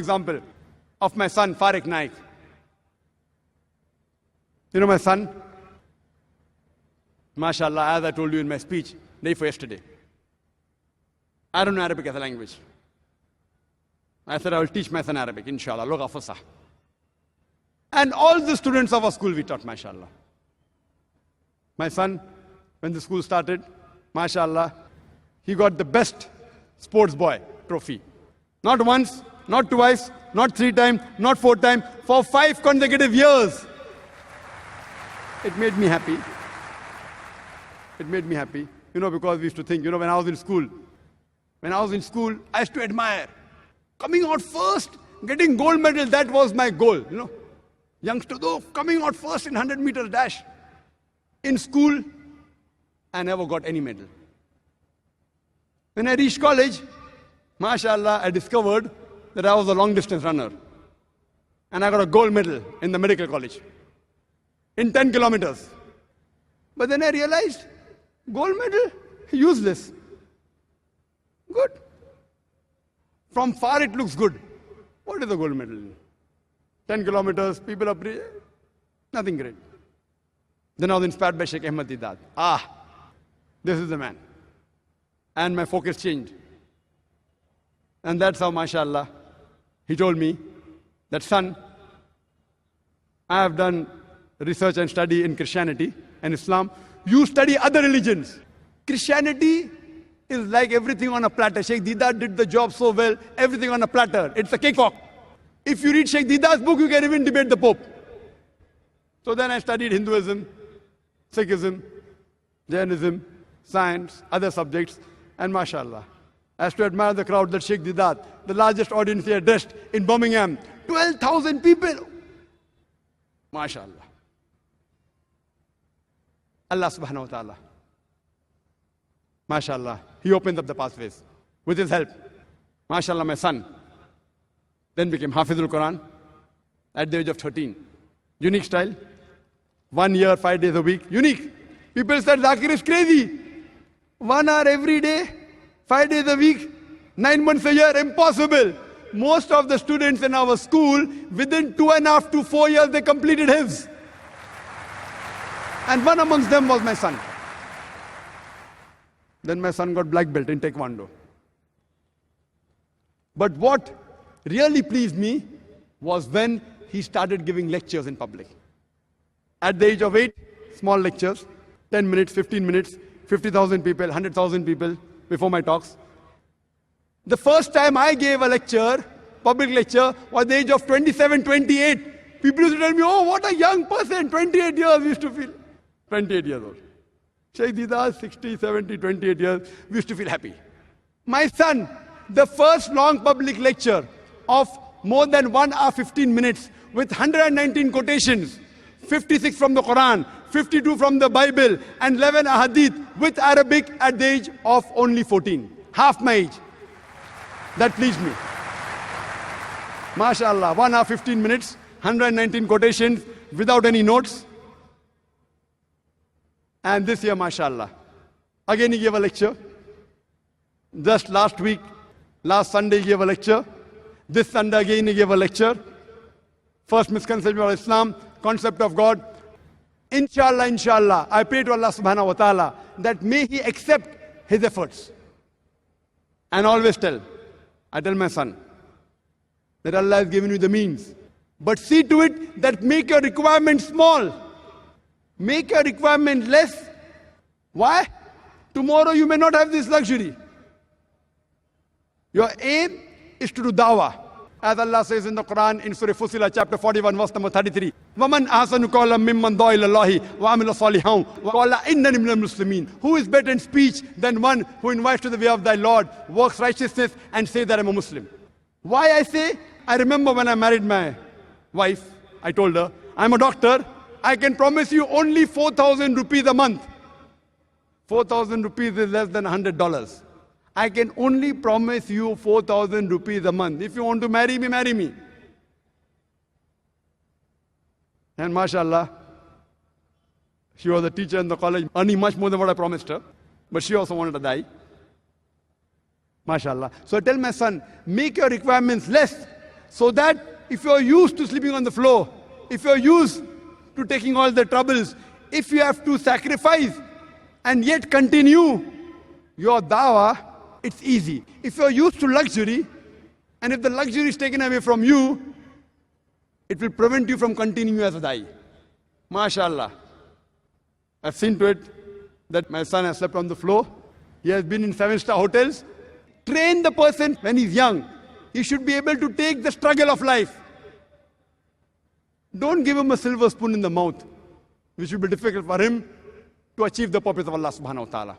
example of my son, Fariq Naik. You know my son? MashaAllah, as I told you in my speech, day for yesterday. I don't know Arabic as a language. I said I will teach my son Arabic, inshallah, lugha fasah. And all the students of our school we taught, mashallah. My son, when the school started, mashallah, he got the best sports boy trophy. Not once, not twice, not 3 times, not 4 times, for 5 consecutive years. It made me happy. It made me happy. Because we used to think, when I was in school, I used to admire. Coming out first, getting gold medal, that was my goal, Youngster, though, coming out first in 100 meters dash. In school, I never got any medal. When I reached college, mashallah, I discovered that I was a long distance runner. And I got a gold medal in the medical college. In 10 kilometers. But then I realized, gold medal, useless. Good. From far it looks good. What is a gold medal? 10 kilometers, people are nothing great. Then I was inspired by Sheikh Ahmad Didat. This is the man. And my focus changed. And that's how, mashallah, he told me that, son, I have done research and study in Christianity and Islam. You study other religions. Christianity is like everything on a platter. Sheikh Didat did the job so well, everything on a platter. It's a cakewalk. If you read Sheikh Didat's book, you can even debate the Pope. So then I studied Hinduism, Sikhism, Jainism, science, other subjects, and mashallah, I used to admire the crowd that Sheikh Didat, the largest audience he addressed in Birmingham, 12,000 people. Mashallah. Allah subhanahu wa ta'ala. Mashallah. He opened up the pathways with his help. Mashallah, my son then became Hafizul Quran at the age of 13. Unique style. 1 year, 5 days a week. Unique. People said Zakir is crazy. 1 hour every day, 5 days a week, 9 months a year, impossible. Most of the students in our school, within 2.5 to 4 years, they completed his. And one amongst them was my son. Then my son got black belt in Taekwondo. But what really pleased me was when he started giving lectures in public. At the age of 8, small lectures, 10 minutes, 15 minutes, 50,000 people, 100,000 people before my talks. The first time I gave a lecture, public lecture, was at the age of 27, 28. People used to tell me, oh, what a young person, 28 years we used to feel. 28 years old. Sheikh Didat, 60, 70, 28 years, we used to feel happy. My son, the first long public lecture of more than 1 hour, 15 minutes with 119 quotations, 56 from the Quran, 52 from the Bible, and 11 ahadith with Arabic at the age of only 14. Half my age. That pleased me. MashaAllah, 1 hour, 15 minutes, 119 quotations without any notes. And this year, MashaAllah, again he gave a lecture. Just last week, last Sunday he gave a lecture. This Sunday again he gave a lecture. First misconception of Islam, concept of God. Inshallah, inshallah, I pray to Allah subhanahu wa ta'ala that may he accept his efforts. And always I tell my son, that Allah has given you the means. But see to it that make your requirement small. Make your requirement less. Why? Tomorrow you may not have this luxury. Your aim is to do da'wah. As Allah says in the Quran, in Surah Fussilat, chapter 41, verse number 33. وَمَنْ أَحْسَنُ قَوْلًا مِمَّنْ دَعَا إِلَى اللَّهِ وَعَمِلَ صَالِحًا وَقَالَ إِنَّنِي مِنَ الْمُسْلِمِينَ. Who is better in speech than one who invites to the way of thy Lord, works righteousness, and says that I'm a Muslim? Why I say? I remember when I married my wife, I told her, I'm a doctor, I can promise you only 4,000 rupees a month. 4,000 rupees is less than $100. I can only promise you 4,000 rupees a month. If you want to marry me, marry me. And mashallah, she was a teacher in the college, earning much more than what I promised her. But she also wanted to die. Mashallah. So I tell my son, make your requirements less. So that if you're used to sleeping on the floor, if you're used to taking all the troubles, if you have to sacrifice and yet continue your dawah, it's easy. If you're used to luxury, and if the luxury is taken away from you, it will prevent you from continuing as a da'i. MashaAllah. I've seen to it that my son has slept on the floor. He has been in 7-star hotels. Train the person when he's young. He should be able to take the struggle of life. Don't give him a silver spoon in the mouth, which will be difficult for him to achieve the purpose of Allah subhanahu wa ta'ala.